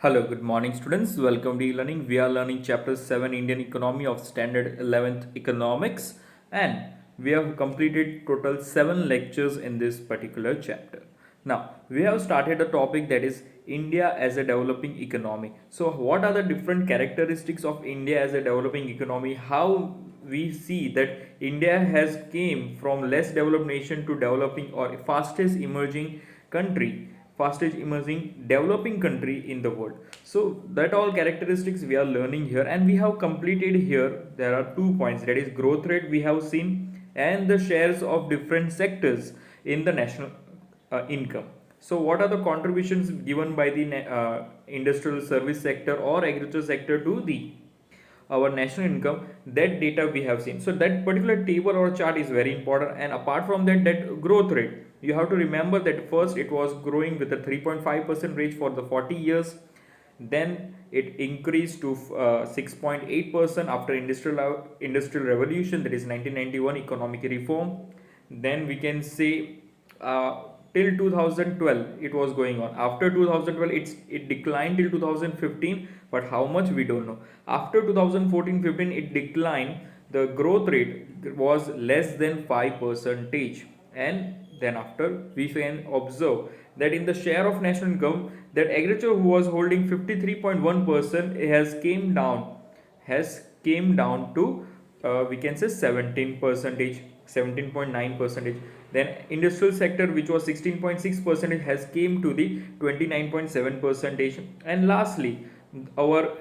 Hello, good morning, students. Welcome to e-learning. We are learning chapter 7 Indian Economy of Standard 11th Economics, and we have completed total 7 lectures in this particular chapter. Now, we have started a topic that is India as a developing economy. So, what are the different characteristics of India as a developing economy? How we see that India has came from less developed nation to developing or fastest emerging country, fastest emerging developing country in the world. So that all characteristics we are learning here, and we have completed here. There are 2 points, that is growth rate we have seen, and the shares of different sectors in the national income. So what are the contributions given by the industrial service sector or agriculture sector to the our national income? That data we have seen. So that particular table or chart is very important. And apart from that, that growth rate, you have to remember that first it was growing with a 3.5% rate for the 40 years, then it increased to 6.8% after industrial revolution, that is 1991 economic reform. Then we can say till 2012 it was going on. After 2012 it declined till 2015, but how much we don't know. After 2014-15 it declined. The growth rate was less than 5 percentage. And then after we can observe that in the share of national income, that agriculture who was holding 53.1% has came down to we can say 17 percentage, 17.9 percentage. Then industrial sector, which was 16.6 percentage, has came to the 29.7 percentage. And lastly, our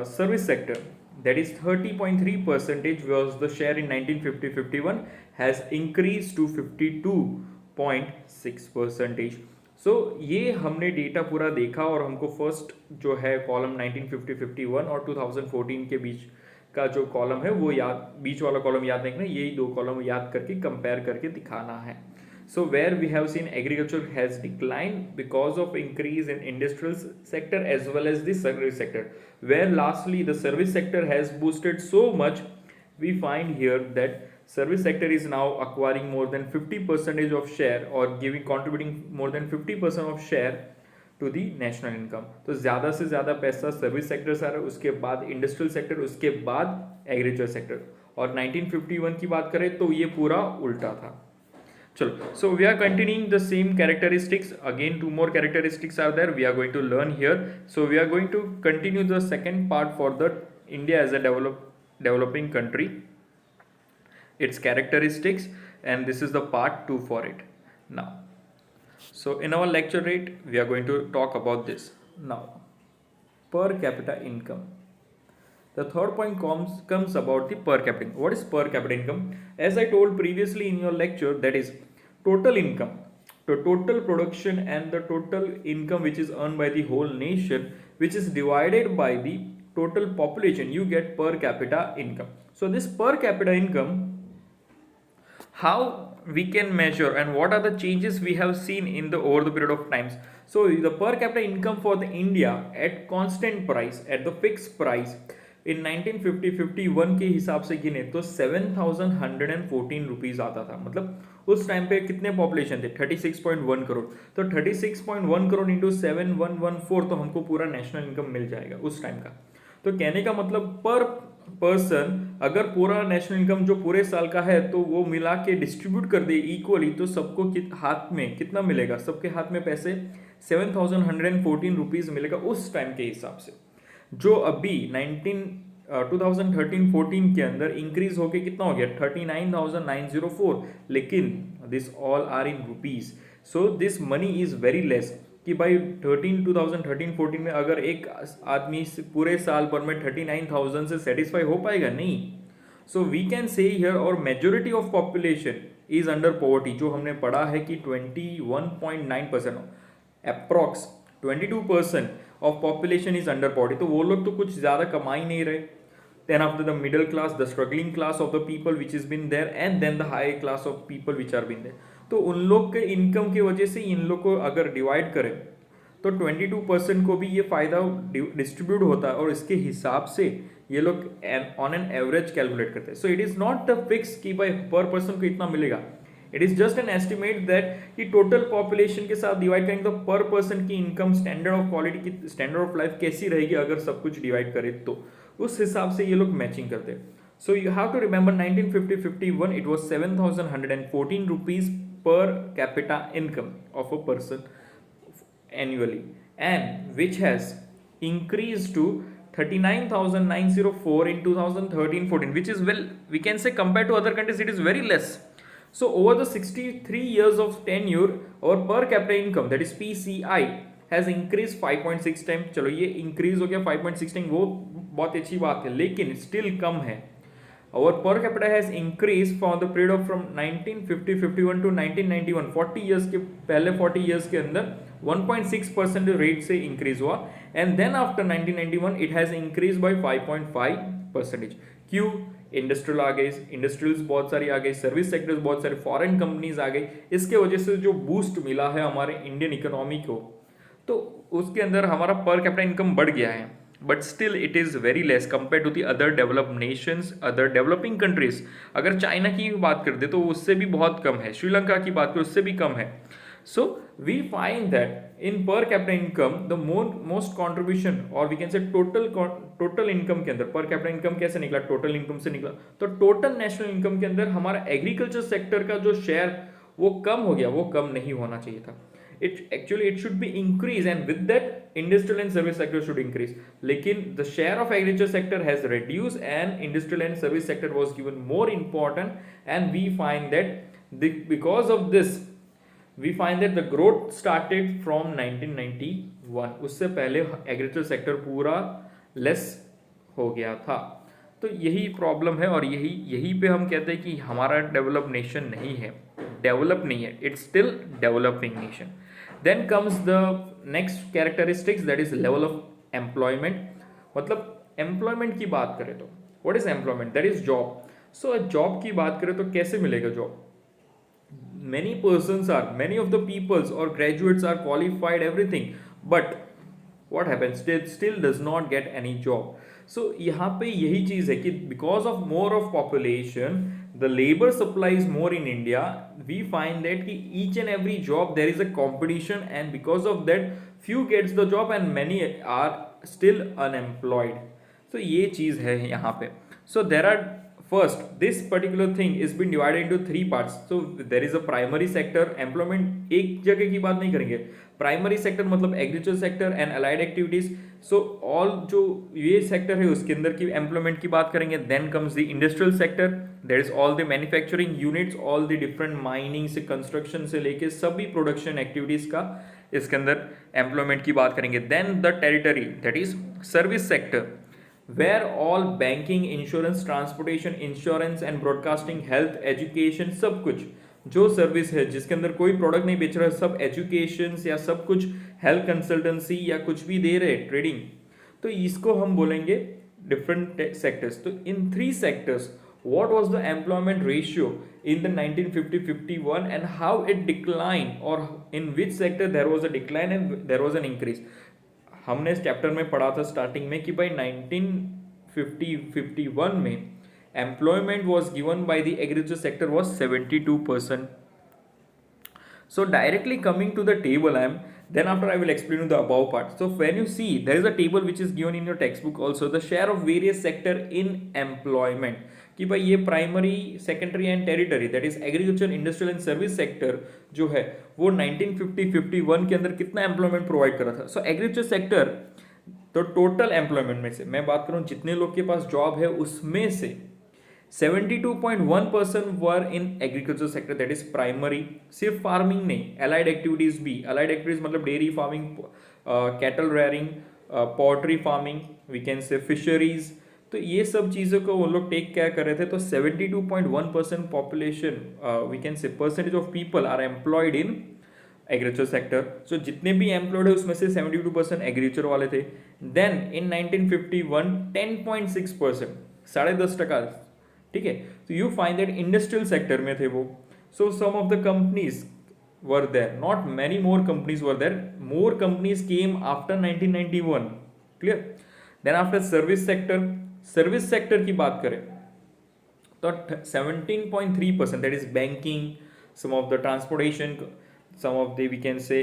service sector, that is 30.3 percentage was the share in 1950-51, has increased to 52.6 percentage. सो ये हमने data पूरा देखा, और हमको first जो है column 1950-51 और 2014 के बीच का जो कॉलम है वो याद, बीच वाला कॉलम याद रखना, यही दो कॉलम याद करके कंपेयर करके दिखाना है. So where we have seen agriculture has declined because of increase in industrial sector as well as the service sector. Where lastly the service sector has boosted so much, we find here that service sector is now acquiring more than 50% of share, or contributing more than 50% of share to the national income. तो ज़्यादा से ज़्यादा पैसा service sector से आ रहा है, उसके बाद इंडस्ट्रियल सेक्टर, उसके बाद एग्रीकल्चर सेक्टर. और 1951 की बात करें तो ये पूरा उल्टा था. चलो, so we are continuing the same characteristics. Again 2 more characteristics are there we are going to learn here. So we are going to continue the second part for the India as a developing country, its characteristics, and this is the part 2 for it. Now, so in our lecture rate we are going to talk about this. Now, per capita income. The third point comes about the per capita income. What is per capita income? As I told previously in your lecture, that is total income, the total production and the total income which is earned by the whole nation, which is divided by the total population, you get per capita income. So this per capita income, how we can measure and what are the changes we have seen in the over the period of times. So the per capita income for the India at constant price, at the fixed price, in 1950-51 के हिसाब से गिने तो 7,114 rupees आता था. मतलब उस time पे कितने पॉपुलेशन थे? 36.1 करोड़. तो 36.1 करोड़ इंटू 7114, तो हमको पूरा नेशनल इनकम मिल जाएगा उस टाइम का. तो कहने का मतलब पर पर्सन अगर पूरा नेशनल इनकम जो पूरे साल का है तो वो मिला के डिस्ट्रीब्यूट कर दे इक्वली, तो सबको हाथ में कितना मिलेगा? सबके हाथ में पैसे 7,114 रुपीज़ मिलेगा उस टाइम के हिसाब से. जो अभी 2013-14 के अंदर इंक्रीज होके कितना हो गया? 39,904. लेकिन this all are in rupees, so this money is very less. कि भाई 2013-14 में अगर एक आदमी पूरे साल भर में 39,000 से सेटिस्फाई हो पाएगा? नहीं. So we can say here और majority of population is under poverty. जो हमने पढ़ा है कि 21.9%, approx 22% of population is under poverty. तो वो लोग तो कुछ ज़्यादा कमा ही नहीं रहे. Then after the middle class, the struggling class of the people which is been there, and then the high class of people which are been there. तो उन लोग के इनकम की वजह से इन लोग को अगर डिवाइड करें तो 22% को भी ये फायदा डिस्ट्रीब्यूट होता है, और इसके हिसाब से ये लोग ऑन एन एवरेज कैलकुलेट करते हैं. So it is not the fix कि भाई पर पर्सन को इतना मिलेगा. It is just an estimate that कि टोटल पॉपुलेशन के साथ डिवाइड करेंगे तो पर पर्सन की इनकम, स्टैंडर्ड ऑफ क्वालिटी की, स्टैंडर्ड ऑफ लाइफ कैसी रहेगी अगर सब कुछ डिवाइड करें, तो उस हिसाब से ये लोग मैचिंग करते हैं. So you have to remember 1950-51 it was 7,114 rupees per capita income of a person annually, and which has increased to 39,904 in 2013-14, which is, well, we can say compared to other countries it is very less. So over the 63 years of tenure, our per capita income, that is PCI, has increased 5.6 times. चलो ये increase हो गया 5.6 times, वो बहुत अच्छी बात है, लेकिन still कम है. Our per capita has increased for the period of from 1950-51 to 1991, 40 years के पहले 40 years के अंदर 1.6% रेट से इंक्रीज हुआ, and then after 1991 it has increase by 5.5%. क्यों? इंडस्ट्रियल आ गई, इंडस्ट्रियल्स बहुत सारी आ गई, सर्विस सेक्टर्स बहुत सारी, फॉरेन कंपनीज आ गई, इसके वजह से जो बूस्ट मिला है हमारे इंडियन इकोनॉमी को, तो उसके अंदर हमारा पर कैपिटा इनकम बढ़ गया है. But still it is very less compare to the other developed nations, other developing countries. अगर चाइना की बात कर दे तो उससे भी बहुत कम है, श्रीलंका की बात करें उससे भी कम है. So we find that in per capita income the most contribution, और we can say total income के अंदर पर कैपिटा इनकम कैसे निकला, टोटल इनकम से निकला, तो टोटल नेशनल इनकम के अंदर हमारा एग्रीकल्चर सेक्टर का जो शेयर वो कम हो गया, वो कम नहीं होना चाहिए था. It should be increase, and with that industrial and service sector should increase. लेकिन the share of agriculture sector has reduced and industrial and service sector was given more important, and we find that because of this we find that the growth started from 1991. उससे पहले agriculture sector पूरा less हो गया था. तो यही problem है, और यही पे हम कहते हैं कि हमारा डेवलप नेशन नहीं है, डेवलप नहीं है, it's still developing nation. Then comes the next characteristics, that is level of employment. मतलब employment की बात करें तो what is employment? That is job. So job की बात करें तो कैसे मिलेगा job? Many of the peoples or graduates are qualified everything, but what happens? They still does not get any job. So यहाँ पे यही चीज़ है कि because of more of population, the labor supply is more in India. We find that कि each and every job there is a competition, and because of that few gets the job and many are still unemployed. So ये चीज़ है यहाँ पे. So there are, first, this particular thing is been divided into three parts. So there is a primary sector employment. एक जगह की बात नहीं करेंगे. प्राइमरी सेक्टर मतलब agriculture sector and allied activities. So all जो ये सेक्टर है उसके अंदर की एम्प्लॉयमेंट की बात करेंगे. Then comes the industrial sector, that is all the manufacturing units, all the different mining से कंस्ट्रक्शन से लेके सभी प्रोडक्शन एक्टिविटीज का इसके अंदर एम्प्लॉयमेंट की बात करेंगे. Then the territory, that is service sector, where all banking, insurance, transportation, insurance and broadcasting, health, education, सब कुछ जो सर्विस है जिसके अंदर कोई प्रोडक्ट नहीं बेच रहा है, सब एजुकेशन या सब कुछ हेल्थ कंसल्टेंसी या कुछ भी दे रहे, ट्रेडिंग, तो इसको हम बोलेंगे डिफरेंट सेक्टर्स. तो in three sectors what was the employment ratio in the 1950-51 and how it declined, or in which sector there was a decline and there was an increase. हमने इस चैप्टर में पढ़ा था स्टार्टिंग में कि भाई 1950-51 में employment was given by the agriculture sector was 72%. So directly coming to the table, then after I will explain you the above part. So when you see there is a table which is given in your textbook also, the share of various sector in employment, कि भाई ये primary, secondary and territory, that is agriculture, industrial and service sector जो है वो 1950-51 के अंदर कितना employment provide कर रहा था. सो एग्रीकल्चर सेक्टर, तो टोटल एम्प्लॉयमेंट में से मैं बात करूं जितने लोग के पास जॉब है उसमें से 72.1% were in agriculture sector, that is primary. सिर्फ फार्मिंग नहीं, अलाइड एक्टिविटीज भी. अलाइड एक्टिविटीज मतलब dairy farming, cattle rearing, poultry farming, we can say fisheries, तो ये सब चीज़ों को वो लोग टेक केयर कर रहे थे. तो 72.1% population, we can say percentage of people are employed in agriculture sector. So जितने भी एम्प्लॉयड है उसमें से 72% एग्रीकल्चर वाले थे. देन इन 1951 10.6%, 10.5%, ठीक है. तो you find that industrial sector में थे वो. So some of the companies were there, not many more companies were there, more companies came after 1991. Clear. Then after service sector, service sector की बात करें तो 17.3%, that is banking, some of the transportation, some of the we can say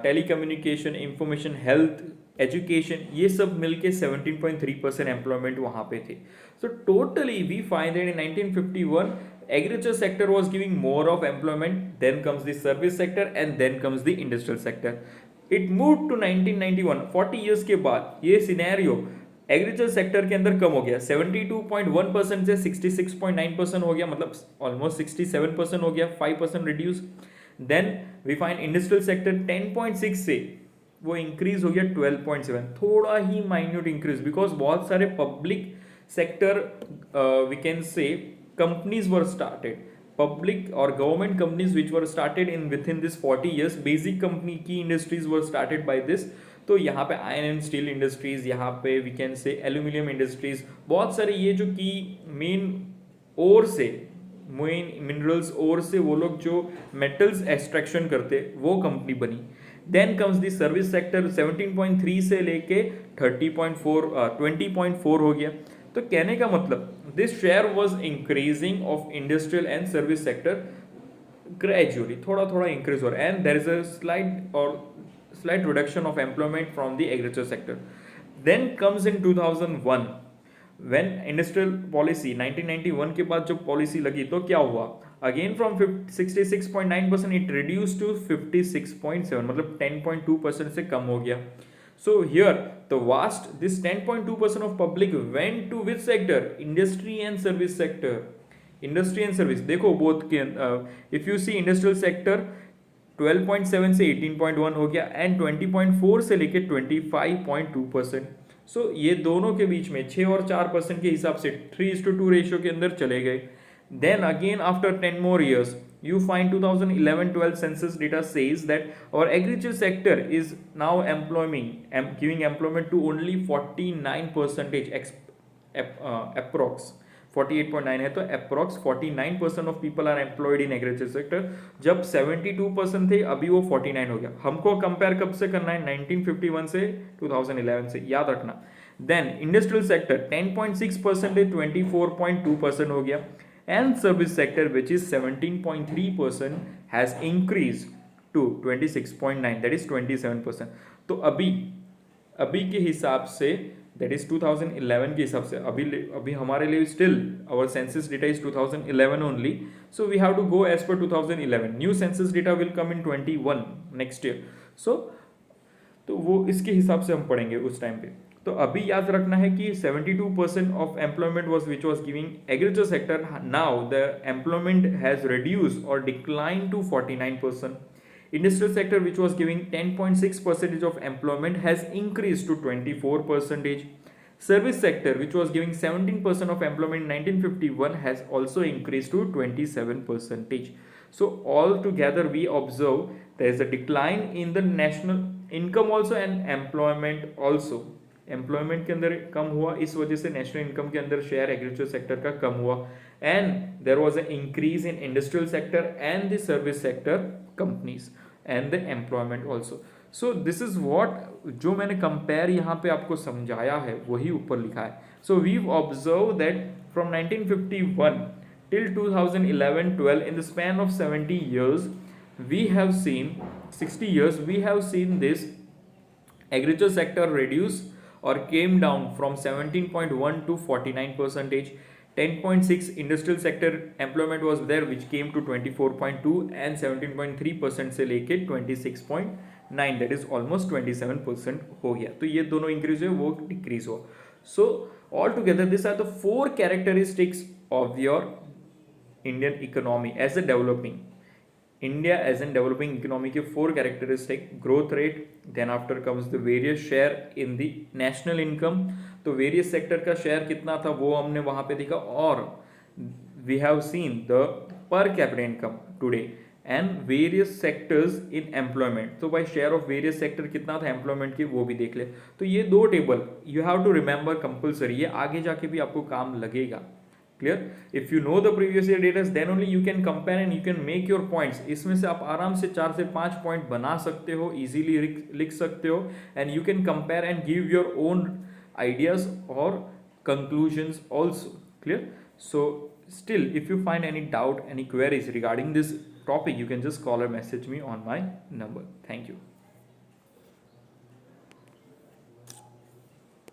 telecommunication, information, health, education, ये सब मिलके 17.3% employment वहाँ पे थे. So totally we find that in 1951 agriculture sector was giving more of employment, then comes the service sector and then comes the industrial sector. It moved to 1991, 40 years के बाद ये scenario agriculture sector के अंदर कम हो गया, 72.1% से 66.9% हो गया, मतलब ऑलमोस्ट 67% हो गया, 5% reduce. Then we find industrial sector 10.6 से वो इंक्रीज हो गया 12.7, थोड़ा ही माइन्यूट इंक्रीज, बिकॉज बहुत सारे public sector we can say companies were started, public or government companies which were started in within this 40 years, basic company key industries were started by this. तो यहाँ पे iron and steel industries, यहाँ पे we can say aluminium industries, बहुत सारे ये जो की मेन ओर से, मेन मिनरल्स ओर से वो लोग जो मेटल्स एक्सट्रैक्शन करते, वो कंपनी बनी. Then comes the service sector, 17.3 से लेके 20.4 हो गया. तो कहने का मतलब this share was increasing of industrial and service sector gradually, थोड़ा थोड़ा इंक्रीज हो रहा है, and there is a slight reduction of employment from the agriculture sector. Then comes in 2001 when industrial policy 1991 के बाद जो पॉलिसी लगी, तो क्या हुआ, again from 66.9% it reduce to 56.7, मतलब 10.2% से कम हो गया. So here the vast, this 10.2% of public went to which sector? Industry and service sector. Industry and service, देखो both के if you see industrial sector 12.7 से 18.1 हो गया and 20.4 से लेके 25.2%. So ये दोनों के बीच में 6 और 4% के हिसाब से 3:2 रेशियो के अंदर चले गए. Then again after 10 more years you find 2011-12 census data says that our agriculture sector is now giving employment to only 49%, approx 48.9 है, तो approx 49% of people are employed in agriculture sector. जब 72% थे, अभी वो 49 हो गया. हमको कंपेयर कब से करना है, 1951 से 2011 से, याद रखना. देन इंडस्ट्रियल सेक्टर 10.6% 24.2% हो गया, and service sector which is 17.3% has increased to 26.9, that is 27%. तो अभी के हिसाब से, that is 2011 के हिसाब से, अभी हमारे लिए still our census data is 2011 only, so we have to go as per 2011. New census data will come in 21 next year. So तो वो इसके हिसाब से हम पढ़ेंगे उस टाइम पे. तो अभी याद रखना है कि 72% of employment was which was giving agriculture sector. Now the employment has reduce और decline to 49%. Industrial sector which was giving 10.6% of employment has increase to 24%. Service sector which was giving 17% of employment in 1951 has also increased to 27%. So altogether we observe there is a decline in the national income also and employment also. Employment के अंदर कम हुआ, इस वजह से national income के अंदर share agriculture sector का कम हुआ, and there was a increase in industrial sector and the service sector companies and the employment also. So this is what, जो मैंने कंपेयर यहाँ पे आपको समझाया है वही ऊपर लिखा है. So we observe that from 1951 till 2011-12 in the span of 70 years we have seen 60 years we have seen this agriculture sector reduce or came down from 17.1 to 49%. 10.6 industrial sector employment was there which came to 24.2 and 17.3% से लेके 26.9, that is almost 27% हो गया. तो ये दोनों increase हुए, वो decrease हुआ. So all together this are the 4 characteristics of your Indian economy as a developing. India as in developing economy के 4 characteristic: growth rate, then after comes the various share in the national income. तो various sector का share कितना था वो हमने वहाँ पे देखा, और we have seen the per capita income today and various sectors in employment. तो भाई share of various sector कितना था employment की वो भी देख ले. तो ये 2 table you have to remember compulsory, ये आगे जाके भी आपको काम लगेगा. Clear? If you know the previous year data, then only you can compare and you can make your points. इसमें से आप आराम से 4 से 5 पॉइंट बना सकते हो, easily लिख सकते हो, and you can compare and give your own ideas or conclusions also. Clear? So still if you find any doubt, any queries regarding this topic, you can just call or message me on my number. Thank you.